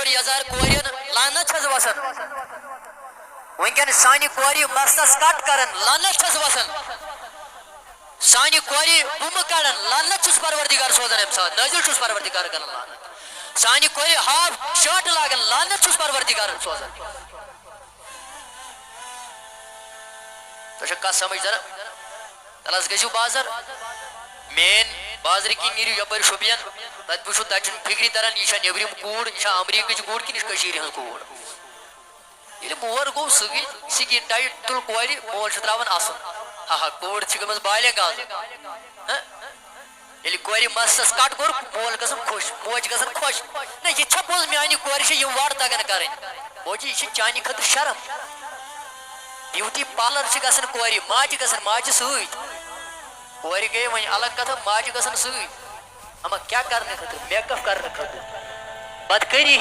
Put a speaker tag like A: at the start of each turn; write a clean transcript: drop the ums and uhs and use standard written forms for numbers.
A: اور یزار کورین لعنت چھس وسن ونکن سانی کوری مستس کٹ کرن لعنت چھس وسن سانی کوری بم کڑن لعنت چھس پروردگار سوزن ام سات نازل چھس پروردگار کرن لعنت سانی کوری ہاف شرٹ لاگن لعنت چھس پروردگار سوزن تو کت سمجھ ذرا تلس گژھِو بازر مین بازر کی نیرو یپر شوپین تت وچھو تت فکری تران یہ نیبرم کوڑ یہ امریکہ کوڑ کن یہ ہن کوڑ یل مور گو سکن ٹائٹ تل کور مول تراان اصل ہا ہا کوڑ گمز بالغ آز یل کور مستس کٹ کور مول گھن خوش موج گھن خوش نا یہ پوز میانہ کور یہ وڑ تگان کریں موجی یہ چانہ خطر شرم بیوٹی پارلر گھن کور ماجہ گھن ماجہ ست کور گئی وی الگ کتھ ماجہ گھن ست اما کیا کرنے خطر میک اپ کرنے خطر بدکری